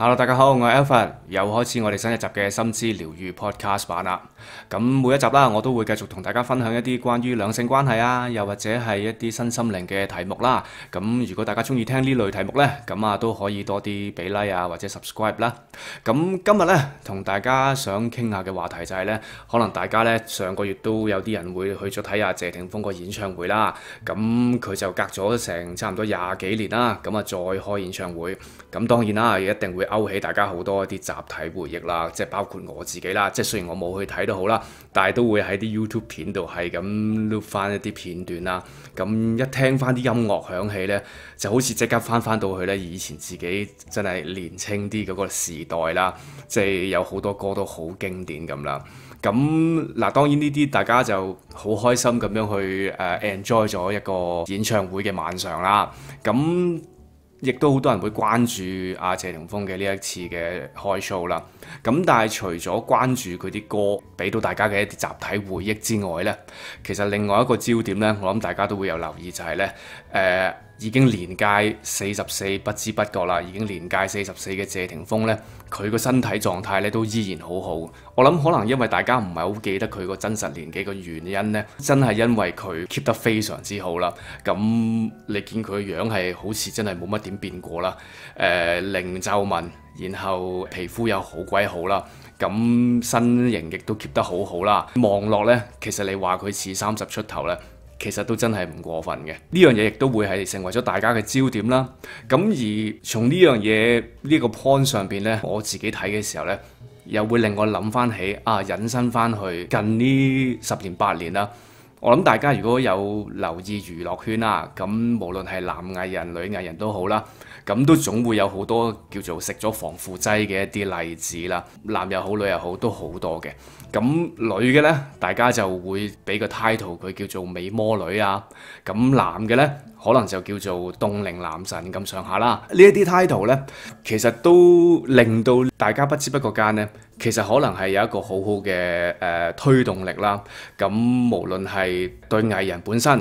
Hello，大家好，我係 Alfred，又開始我哋新一集嘅心之療愈 Podcast 版啦。咁每一集啦，我都會繼續同大家分享一啲關於兩性關係啊，又或者係一啲身心靈嘅題目啦。咁如果大家中意聽呢類題目呢，咁都可以多啲俾 like 啊，或者 subscribe 啦。咁今日呢，同大家想傾下嘅話題就係呢，可能大家呢上個月都有啲人會去咗睇下謝霆鋒個演唱會啦。咁佢就隔咗成差唔多廿幾年啦，咁再開演唱會。咁當然啦，一定會勾起大家好多一啲集體回憶啦，即係包括我自己啦。即係雖然我冇去睇都好啦，但係都會喺啲 YouTube 片度係咁 look 翻一啲片段啦。咁一聽翻啲音樂響起呢，就好似即刻翻到去呢以前自己真係年青啲嗰個時代啦。即係有好多歌都好經典咁啦。咁嗱，當然呢啲大家就好開心咁樣去enjoy 咗一個演唱會嘅晚上啦。咁亦都好多人會關注謝霆鋒嘅呢一次嘅開 show 啦。咁但係除咗關注佢啲歌俾到大家嘅一啲集體回憶之外呢，其實另外一個焦點呢，我諗大家都會有留意就係呢，已經年屆44不知不覺啦，已經年屆44嘅謝霆鋒呢，佢個身體狀態呢都依然好好。我諗可能因為大家唔係好記得佢個真實年紀嘅原因呢，真係因為佢 keep 得非常之好啦。咁你見佢個樣係好似真係冇乜點變過啦，零皺紋，然後皮膚又好鬼好啦，咁身形亦都 keep 得好好啦。望落呢，其實你話佢似30出頭呢，其實都真係唔過分嘅。呢樣嘢亦都會係成為咗大家嘅焦點啦。咁而從呢樣嘢呢個 point 上邊呢，我自己睇嘅時候呢，又會令我諗翻起引申翻去近呢10年8年啦。我諗大家如果有留意娛樂圈啦，咁無論係男藝人、女藝人都好啦，咁都總會有好多叫做食咗防腐劑嘅一啲例子啦。男又好，女又好，都好多嘅。咁女嘅呢，大家就會俾個 title 佢叫做美魔女啊。咁男嘅呢，可能就叫做凍齡男神咁上下啦。呢一啲 title 呢，其實都令到大家不知不覺間呢，其實可能係有一個好好嘅推動力啦。咁無論係對藝人本身，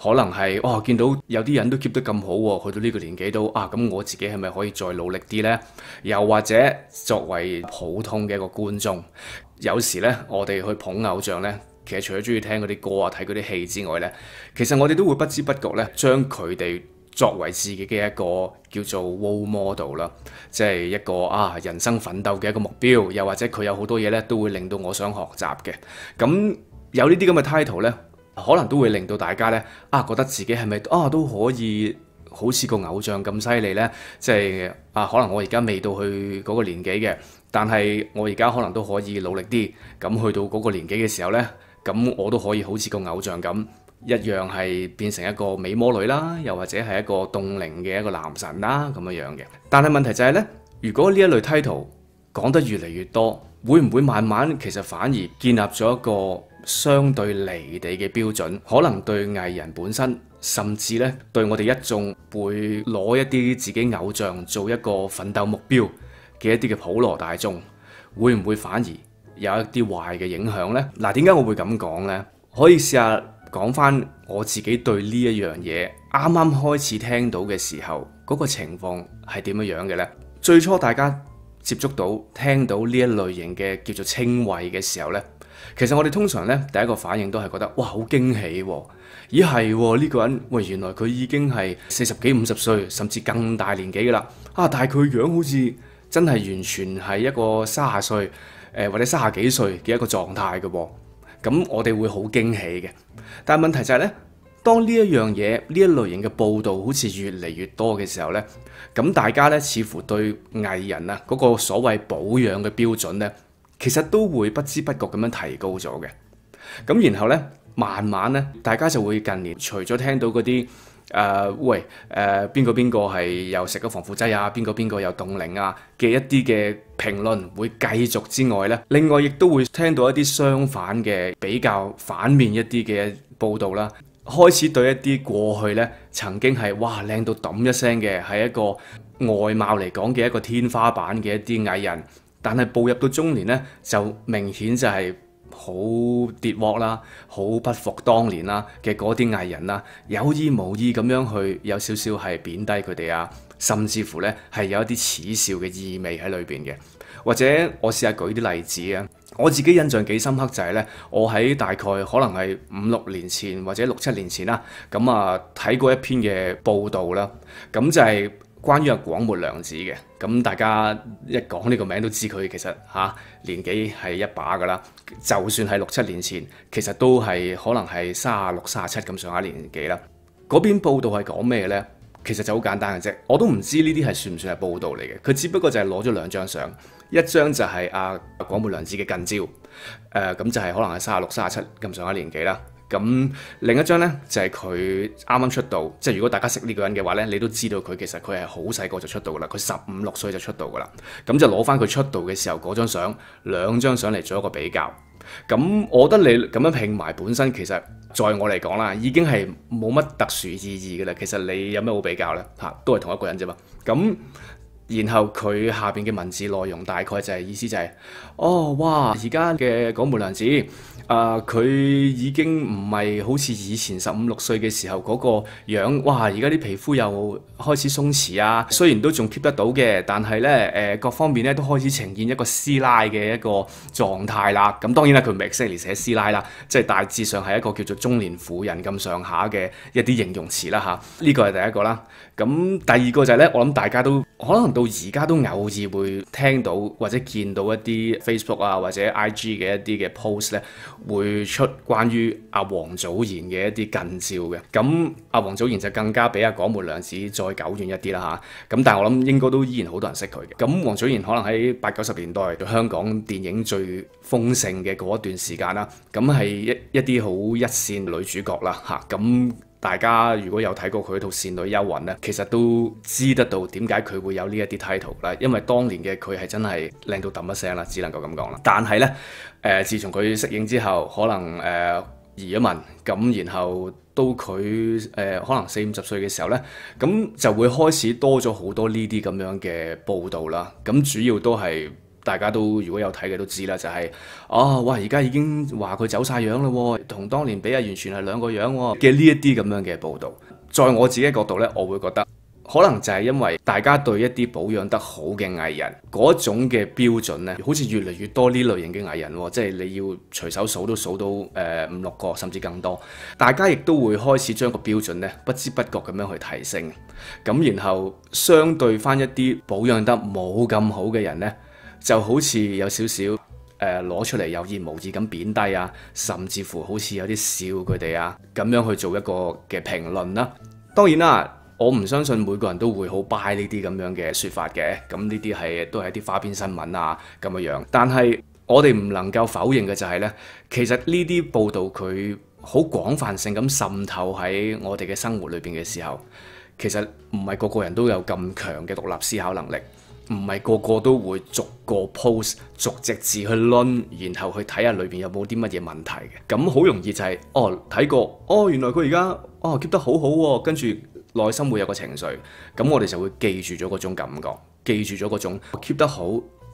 可能係見到有啲人都 keep 得咁好喎，去到呢個年紀都咁我自己係咪可以再努力啲呢？又或者作為普通嘅一個觀眾，有時呢，我哋去捧偶像呢，其實除咗中意聽嗰啲歌睇嗰啲戲之外呢，其實我哋都會不知不覺呢，將佢哋作為自己嘅一個叫做 role model 啦，即係一個人生奮鬥嘅一個目標，又或者佢有好多嘢呢，都會令到我想學習嘅。咁有呢啲咁嘅 title 呢，可能都會令到大家呢，覺得自己係咪都可以好似個偶像咁犀利呢？即係可能我而家未到去嗰個年紀嘅，但係我而家可能都可以努力啲，咁去到嗰個年紀嘅時候呢，咁我都可以好似個偶像咁，一樣係變成一個美魔女啦，又或者係一個凍齡嘅一個男神啦咁樣嘅。但係問題就係呢，如果呢一類 title 講得越嚟越多，會唔會慢慢其實反而建立咗一個相對離地嘅標準？可能對藝人本身，甚至咧對我哋一眾會攞一啲自己偶像做一個奮鬥目標嘅一啲嘅普羅大眾，會唔會反而有一啲壞嘅影響呢？嗱，點解我會咁講呢？可以試下講翻我自己對呢一樣嘢啱啱開始聽到嘅時候，嗰個情況係點樣樣嘅呢？最初大家接觸到聽到呢一類型嘅叫做稱謂嘅時候呢，其實我哋通常呢第一個反應都係覺得哇，好驚喜喎！咦係呢個人，喂，原來佢已經係40幾50歲甚至更大年紀㗎啦。但係佢樣好似真係完全係一個30歲或者30幾歲嘅一個狀態嘅喎。咁我哋會好驚喜嘅。但係問題就係呢，當呢一樣嘢呢一類型嘅報導好似越嚟越多嘅時候呢，咁大家呢似乎對藝人嗰個所謂保養嘅標準呢，其實都會不知不覺咁樣提高咗嘅。咁然後呢，慢慢呢，大家就會近年除咗聽到嗰啲邊個係又食咗防腐劑邊個又凍齡嘅一啲嘅評論會繼續之外呢，另外亦都會聽到一啲相反嘅比較反面一啲嘅報導啦，開始對一啲過去呢曾經係哇靚到揼一聲嘅，係一個外貌嚟講嘅一個天花板嘅一啲藝人，但係步入到中年呢，就明顯就係好跌鑊啦，好不復當年啦嘅嗰啲藝人啦，有意無意咁樣去有少少係貶低佢哋甚至乎呢係有一啲恥笑嘅意味喺裏邊嘅。或者我試下舉啲例子啊，我自己印象幾深刻就係呢：我喺大概可能係5、6年前或者6、7年前啦，咁啊睇過一篇嘅報導啦，咁就係關於阿廣末涼子嘅。咁大家一講呢個名都知佢其實年紀係一把㗎啦，就算係6、7年前，其實都係可能係36、37咁上下年紀啦。嗰篇報導係講咩呢？其實就好簡單嘅啫，我都唔知呢啲係算唔算係報導嚟嘅。佢只不過就係攞咗2張相，一張就係阿廣末涼子嘅近照，咁就係可能係36、37咁上下年紀啦。咁另一張呢，就係佢啱啱出道，即係如果大家識呢個人嘅話呢，你都知道佢其實佢係好細個就出道噶啦，佢15、6歲就出道噶啦。咁就攞翻佢出道嘅時候嗰張相，2張相嚟做一個比較。咁我覺得你咁樣拼埋本身，其實在我嚟講啦，已經係冇乜特殊意義嘅啦。其實你有咩好比較呢？都係同一個人啫嘛。咁然後佢下邊嘅文字內容大概就係意思就係，哇！而家嘅廣末涼子，佢已經唔係好似以前15、6歲嘅時候嗰個樣，哇！而家啲皮膚又開始鬆弛啊，雖然都仲 keep 得到嘅，但係咧各方面咧都開始呈現一個師奶嘅一個狀態啦。咁當然啦，佢唔係 exactly 寫師奶啦，即係大致上係一個叫做中年婦人咁上下嘅一啲形容詞啦嚇。呢個係第一個啦。咁第二個就係咧，我諗大家都可能到而家都偶爾會聽到或者見到一啲 Facebook 啊或者 IG 嘅一啲嘅 post 咧，會出關於阿王祖賢嘅一啲近照嘅。咁阿王祖賢就更加比阿廣末涼子再久遠一啲啦嚇。咁但係我諗應該都依然好多人識佢嘅。咁王祖賢可能喺80、90年代香港電影最豐盛嘅嗰一段時間啦，咁係一啲好一線女主角啦嚇。咁大家如果有睇過佢套《倩女幽魂》咧，其實都知得到點解佢會有呢一啲 title 啦。因為當年嘅佢係真係靚到揼一聲啦，只能夠咁講啦。但係咧，自從佢適應之後，可能移咗民，咁然後到佢可能40、50歲嘅時候咧，咁就會開始多咗好多呢啲咁樣嘅報導啦。咁主要都係大家都如果有睇嘅都知啦，就係哇而家已經話佢走晒樣啦喎，同當年比啊完全係兩個樣喎嘅呢一啲咁樣嘅報導。在我自己嘅角度咧，我會覺得可能就係因為大家對一啲保養得好嘅藝人嗰種嘅標準咧，好似越嚟越多呢類型嘅藝人喎，即係你要隨手數都數到5、6個甚至更多。大家亦都會開始將個標準咧不知不覺咁樣去提升。咁然後相對翻一啲保養得冇咁好嘅人咧，就好似有少少攞出嚟有意無意咁貶低啊，甚至乎好似有啲笑佢哋啊，咁樣去做一個嘅評論啦。當然啦，我唔相信每個人都會好 buy 呢啲咁樣嘅説法嘅，咁呢啲都係一啲花邊新聞啊咁樣。但係我哋唔能夠否認嘅就係呢，其實呢啲報導佢好廣泛性咁滲透喺我哋嘅生活裏邊嘅時候，其實唔係個個人都有咁強嘅獨立思考能力。唔係個個都會逐個 post 逐隻字去論，然後去睇下裏邊有冇啲乜嘢問題嘅。咁好容易就係睇過原來佢而家keep 得好好喎，跟住內心會有個情緒，咁我哋就會記住咗嗰種感覺，記住咗嗰種 keep 得好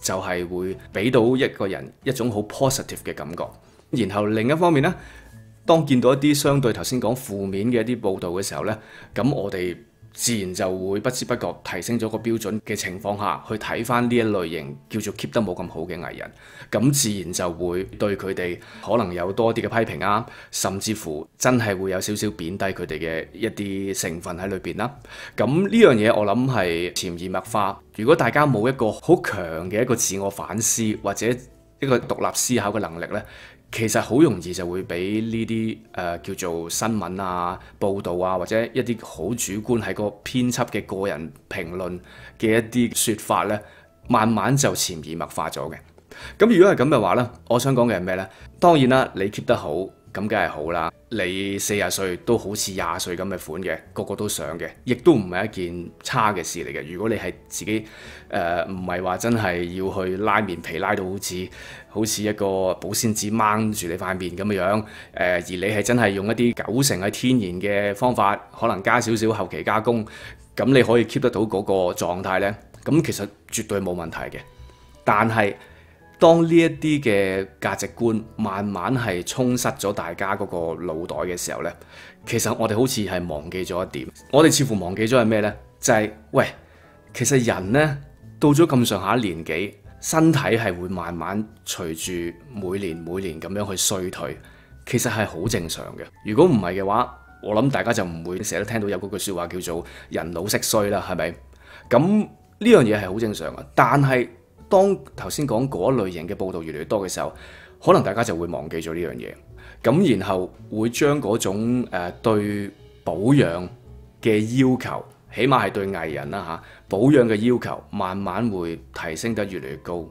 就係會俾到一個人一種好 positive 嘅感覺。然後另一方面呢，當見到一啲相對頭先講負面嘅一啲報導嘅時候呢，咁我哋自然就會不知不覺提升咗個標準嘅情況下去睇翻呢一類型叫做 keep 得冇咁好嘅藝人，咁自然就會對佢哋可能有多啲嘅批評啊，甚至乎真係會有少少貶低佢哋嘅一啲成分喺裏邊啦。咁呢樣嘢我諗係潛移默化。如果大家冇一個好強嘅一個自我反思或者一個獨立思考嘅能力呢，其實好容易就會俾呢啲叫做新聞啊、報導啊，或者一啲好主觀喺個編輯嘅個人評論嘅一啲説法呢，慢慢就潛移默化咗嘅。咁如果係咁嘅話呢，我想講嘅係咩呢？當然啦，你 keep 得好，咁梗係好啦。你40歲都好似20歲咁嘅款嘅，個個都想嘅，亦都唔係一件差嘅事嚟嘅。如果你係自己唔係話真係要去拉面皮拉到好似一個保鮮紙掹住你塊面咁嘅樣，而你係真係用一啲90%係天然嘅方法，可能加少少後期加工，咁你可以 keep 得到嗰個狀態呢，咁其實絕對冇問題嘅。但係當呢一啲嘅價值觀慢慢係充塞咗大家嗰個腦袋嘅時候呢，其實我哋好似係忘記咗一點，我哋似乎忘記咗係咩呢？就係喂，其實人呢，到咗咁上下年紀，身體係會慢慢隨住每年咁樣去衰退，其實係好正常嘅。如果唔係嘅話，我諗大家就唔會成日都聽到有嗰句說話叫做人老色衰啦，係咪？咁呢樣嘢係好正常嘅。但係當頭先講嗰類型嘅報道越嚟越多嘅時候，可能大家就會忘記咗呢樣嘢，咁然後會將嗰種對保養嘅要求，起碼係對藝人啦嚇，保養嘅要求慢慢會提升得越嚟越高，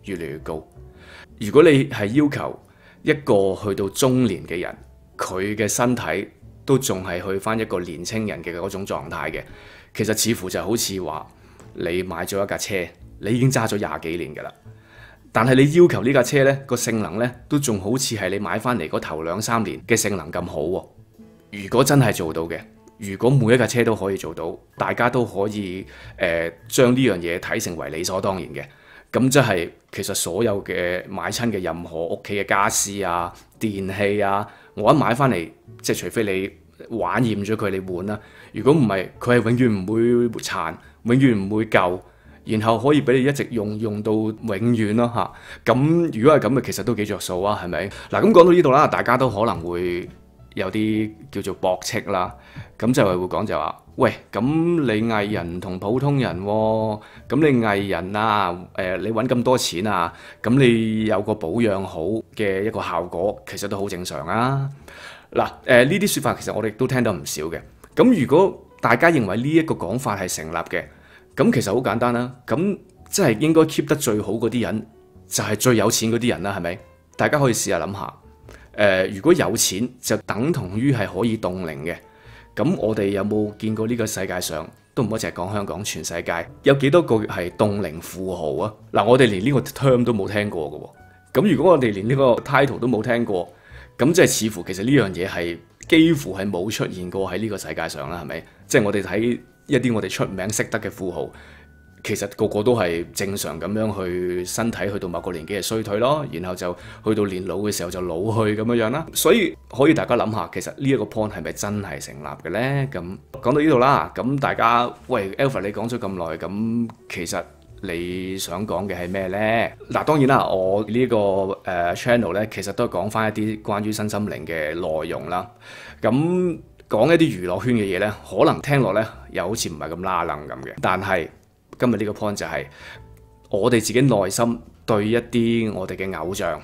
越嚟越高。如果你係要求一個去到中年嘅人，佢嘅身體都仲係去返一個年青人嘅嗰種狀態嘅，其實似乎就好似話你買咗一架車，你已經揸咗廿幾年㗎啦，但係你要求呢架車呢個性能呢，都仲好似係你買返嚟嗰頭2、3年嘅性能咁好喎。如果真係做到嘅，如果每一架車都可以做到，大家都可以將呢樣嘢睇成為理所當然嘅，咁即係其實所有嘅買親嘅任何屋企嘅家私啊、電器啊，我一買翻嚟，即係除非你玩厭咗佢，你換啦。如果唔係，佢係永遠唔會殘，永遠唔會舊，然後可以俾你一直用到永遠咯嚇。咁如果係咁嘅，其實都幾着數啊，係咪？嗱，咁講到呢度啦，大家都可能會有啲叫做駁斥啦，咁就係會講就話，喂，咁你藝人同普通人喎，咁你藝人啊，你揾咁多錢啊，咁你有個保養好嘅一個效果，其實都好正常啊。嗱，呢啲説法其實我哋都聽得唔少嘅。咁如果大家認為呢一個講法係成立嘅，咁其實好簡單啦。咁即係應該 keep 得最好嗰啲人，就係最有錢嗰啲人啦，係咪？大家可以試下諗下。如果有錢就等同於係可以凍齡嘅，咁我哋有冇見過呢個世界上，都唔好淨係講香港，全世界有幾多個係凍齡富豪啊？嗱，我哋連呢個 term 都冇聽過嘅喎。咁如果我哋連呢個 title 都冇聽過，咁即係似乎其實呢樣嘢係幾乎係冇出現過喺呢個世界上啦，係咪？即係我哋睇一啲我哋出名識得嘅富豪，其實個個都係正常咁樣去身體去到某個年紀係衰退咯，然後就去到年老嘅時候就老去咁樣啦。所以可以大家諗下，其實呢一個 point 係咪真係成立嘅呢？咁講到呢度啦，咁大家喂 Alfred 你講咗咁耐，咁其實你想講嘅係咩呢？嗱，當然啦，我呢個channel 咧，其實都係講翻一啲關於身心靈嘅內容啦。咁講一啲娛樂圈嘅嘢呢，可能聽落呢又好似唔係咁拉楞咁嘅，但係今日呢個 point 就係我哋自己內心對一啲我哋嘅偶像，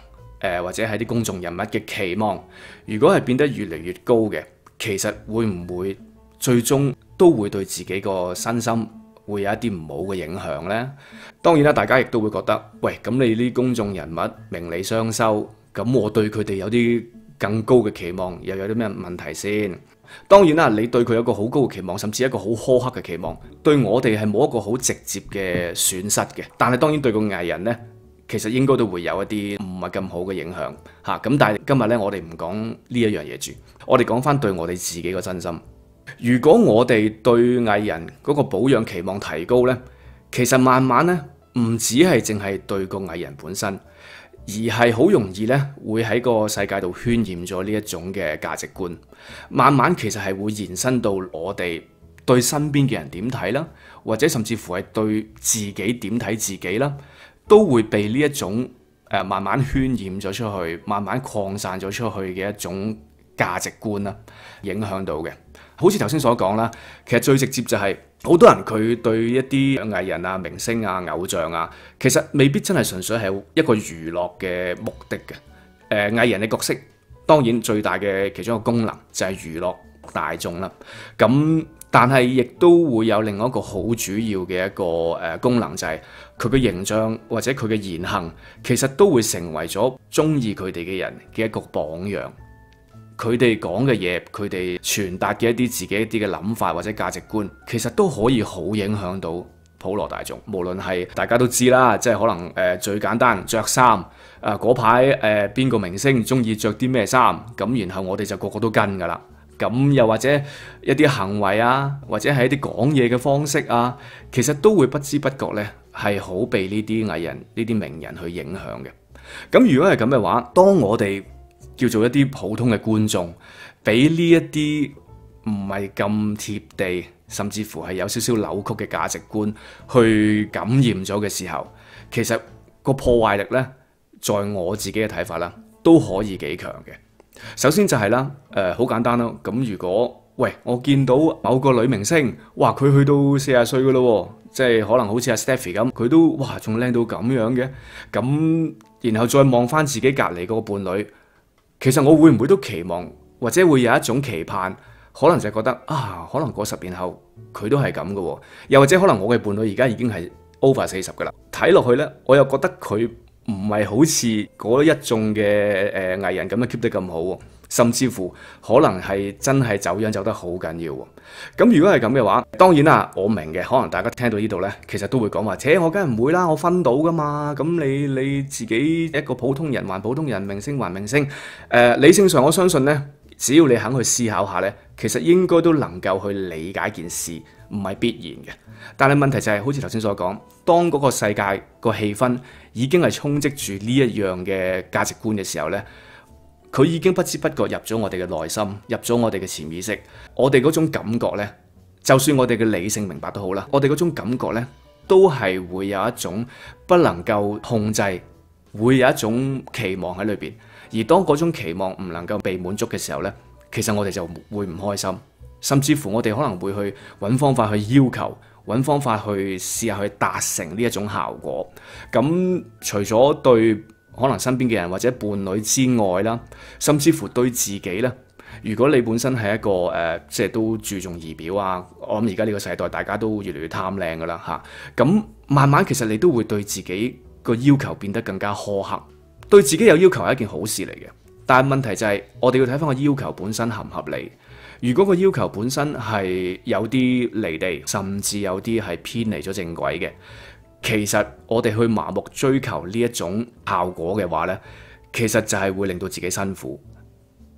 或者係啲公眾人物嘅期望，如果係變得越嚟越高嘅，其實會唔會最終都會對自己個身心會有一啲唔好嘅影響呢？當然啦，大家亦都會覺得，喂，咁你啲公眾人物名利雙收，咁我對佢哋有啲更高嘅期望，又有啲咩問題先？當然啦，你對佢有一個好高嘅期望，甚至一個好苛刻嘅期望，對我哋係冇一個好直接嘅損失嘅。但係當然對個藝人呢，其實應該都會有一啲唔係咁好嘅影響嚇。咁但係今日呢，我哋唔講呢一樣嘢住，我哋講翻對我哋自己個真心。如果我哋對藝人嗰個保養期望提高呢，其實慢慢呢，唔止係淨係對個藝人本身，而係好容易呢會喺個世界度渲染咗呢一種嘅價值觀。慢慢其實係會延伸到我哋對身邊嘅人點睇啦，或者甚至乎係對自己點睇自己啦，都會被呢一種慢慢渲染咗出去，慢慢擴散咗出去嘅一種價值觀啦，影響到嘅。好似頭先所講啦，其實最直接就係好多人佢對一啲藝人啊、明星啊、偶像啊，其實未必真係純粹係一個娛樂嘅目的嘅。藝人嘅角色當然最大嘅其中一個功能就係娛樂大眾啦。咁但係亦都會有另外一個好主要嘅一個功能，就係佢嘅形象或者佢嘅言行，其實都會成為咗中意佢哋嘅人嘅一個榜樣。佢哋講嘅嘢，佢哋傳達嘅一啲自己一啲嘅諗法或者價值觀，其實都可以好影響到普羅大眾。無論係大家都知啦，即係可能最簡單着衫，嗰排邊個明星中意着啲咩衫，咁然後我哋就個個都跟㗎啦。咁又或者一啲行為啊，或者係一啲講嘢嘅方式啊，其實都會不知不覺呢係好被呢啲藝人、呢啲名人去影響嘅。咁如果係咁嘅話，當我哋叫做一啲普通嘅觀眾，俾呢一啲唔係咁貼地，甚至乎係有少少扭曲嘅價值觀去感染咗嘅時候，其實個破壞力呢，在我自己嘅睇法啦，都可以幾強嘅。首先就係啦，好簡單咯。咁如果我見到某個女明星，哇，佢去到40歲噶咯，即係可能好似阿 Stephy 咁，佢都哇仲靚到咁樣嘅。咁然後再望翻自己隔離嗰個伴侶，其實我會唔會都期望，或者會有一種期盼，可能就係覺得可能過10年後佢都係咁嘅，又或者可能我嘅伴侶而家已經係 over 40噶啦。睇落去呢，我又覺得佢唔係好似嗰一眾嘅藝人咁樣 keep 得咁好，甚至乎可能係真係走樣走得好緊要。咁如果係咁嘅話，當然啦，我明嘅，可能大家聽到呢度呢，其實都會講話，我梗係唔會啦，我分到噶嘛。咁你自己一個普通人還普通人，明星還明星，理性上我相信呢，只要你肯去思考下呢，其實應該都能夠去理解件事，唔係必然嘅。但係問題就係，好似頭先所講，當嗰個世界個氣氛已經係充斥住呢一樣嘅價值觀嘅時候呢，佢已經不知不覺入咗我哋嘅內心，入咗我哋嘅潛意識。我哋嗰種感覺呢，就算我哋嘅理性明白都好啦，我哋嗰種感覺呢，都係會有一種不能夠控制，會有一種期望喺裏邊。而當嗰種期望唔能夠被滿足嘅時候呢，其實我哋就會唔開心，甚至乎我哋可能會去揾方法去要求，揾方法去試下去達成呢一種效果。咁除咗對可能身邊嘅人或者伴侶之外啦，甚至乎對自己啦，如果你本身係一個即係都注重儀表啊，我諗而家呢個世代大家都越嚟越貪靚噶啦嚇。咁慢慢其實你都會對自己個要求變得更加苛刻。對自己有要求係一件好事嚟嘅，但係問題就係我哋要睇翻個要求本身合唔合理。如果個要求本身係有啲離地，甚至有啲係偏離咗正軌嘅，其實我哋去盲目追求呢一種效果嘅話呢，其實就係會令到自己辛苦，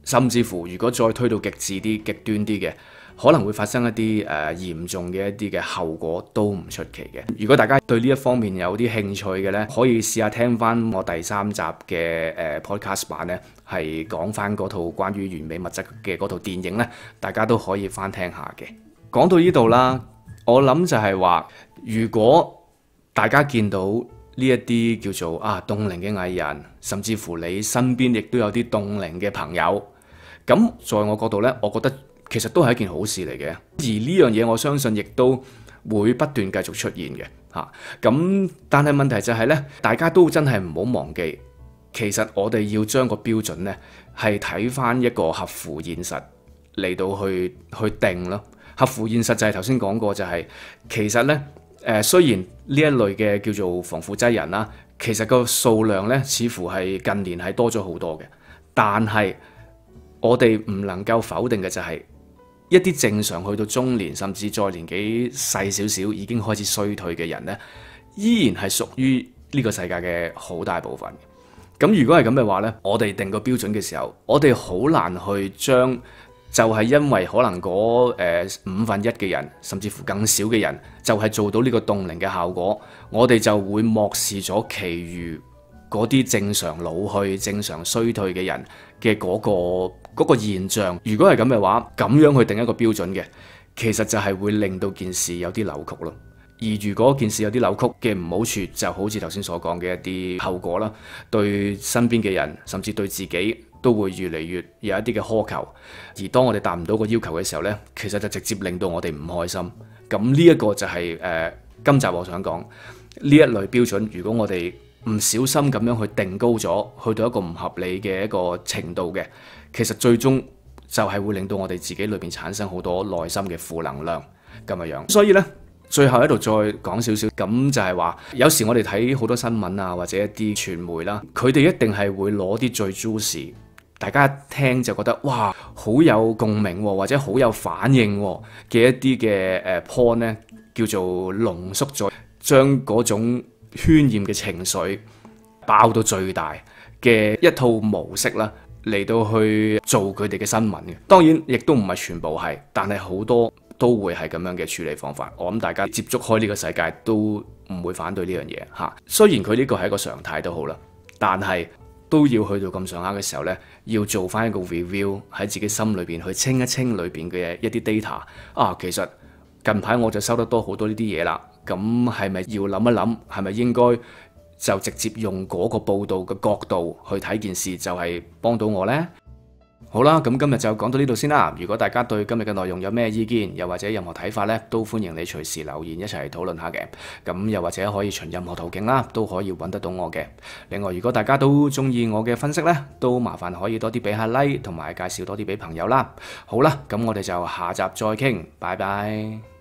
甚至乎如果再推到極致啲、極端啲嘅，可能會發生一啲嚴重嘅一啲嘅後果都唔出奇嘅。如果大家對呢一方面有啲興趣嘅呢，可以試下聽翻我第3集嘅podcast 版呢，係講翻嗰套關於完美物質嘅嗰套電影呢，大家都可以翻聽下嘅。講到呢度啦，我諗就係話，如果大家見到呢一啲叫做凍齡嘅藝人，甚至乎你身邊亦都有啲凍齡嘅朋友，咁在我角度呢，我覺得其實都係一件好事嚟嘅。而呢樣嘢我相信亦都會不斷繼續出現嘅嚇。咁但係問題就係呢，大家都真係唔好忘記，其實我哋要將個標準呢係睇翻一個合乎現實嚟到去定咯。合乎現實就係頭先講過，就係其實呢。雖然呢一類嘅叫做防腐劑人啦，其實個數量呢似乎係近年係多咗好多嘅，但係我哋唔能夠否定嘅就係一啲正常去到中年，甚至再年紀細少少已經開始衰退嘅人呢，依然係屬於呢個世界嘅好大部分。咁如果係咁嘅話呢，我哋定個標準嘅時候，我哋好難去將就係因為可能嗰1/5嘅人，甚至乎更少嘅人，就係做到呢個凍齡嘅效果，我哋就會漠視咗其餘嗰啲正常老去、正常衰退嘅人嘅嗰個現象。如果係咁嘅話，咁樣去定一個標準嘅，其實就係會令到件事有啲扭曲咯。而如果件事有啲扭曲嘅唔好處，就好似頭先所講嘅一啲後果啦，對身邊嘅人，甚至對自己，都會越嚟越有一啲嘅苛求，而當我哋達唔到個要求嘅時候呢，其實就直接令到我哋唔開心。咁呢一個就係今集我想講呢一類標準，如果我哋唔小心咁樣去定高咗，去到一個唔合理嘅一個程度嘅，其實最終就係會令到我哋自己裏邊產生好多內心嘅負能量咁嘅樣。所以呢，最後喺度再講少少，咁就係話，有時我哋睇好多新聞啊，或者一啲傳媒啦，佢哋一定係會攞啲最 juicy，大家一聽就覺得哇，好有共鳴或者好有反應嘅一啲嘅point呢，叫做濃縮咗，將嗰種渲染嘅情緒爆到最大嘅一套模式啦，嚟到去做佢哋嘅新聞嘅。當然亦都唔係全部係，但係好多都會係咁樣嘅處理方法。我諗大家接觸開呢個世界都唔會反對呢樣嘢嚇。雖然佢呢個係一個常態都好啦，但係都要去到咁上下嘅時候呢，要做翻一個 review， 喺自己心裏邊去清一清裏邊嘅一啲 data 啊。其實近排我就收得多好多呢啲嘢啦，咁係咪要諗一諗，係咪應該就直接用嗰個報導嘅角度去睇件事，就係幫到我呢？好啦，咁今日就講到呢度先啦。如果大家對今日嘅內容有咩意見，又或者任何睇法呢，都歡迎你隨時留言一齊討論下嘅。咁又或者可以循任何途徑啦，都可以揾得到我嘅。另外，如果大家都中意我嘅分析呢，都麻煩可以多啲俾下 like，同埋介紹多啲俾朋友啦。好啦，咁我哋就下集再傾，拜拜。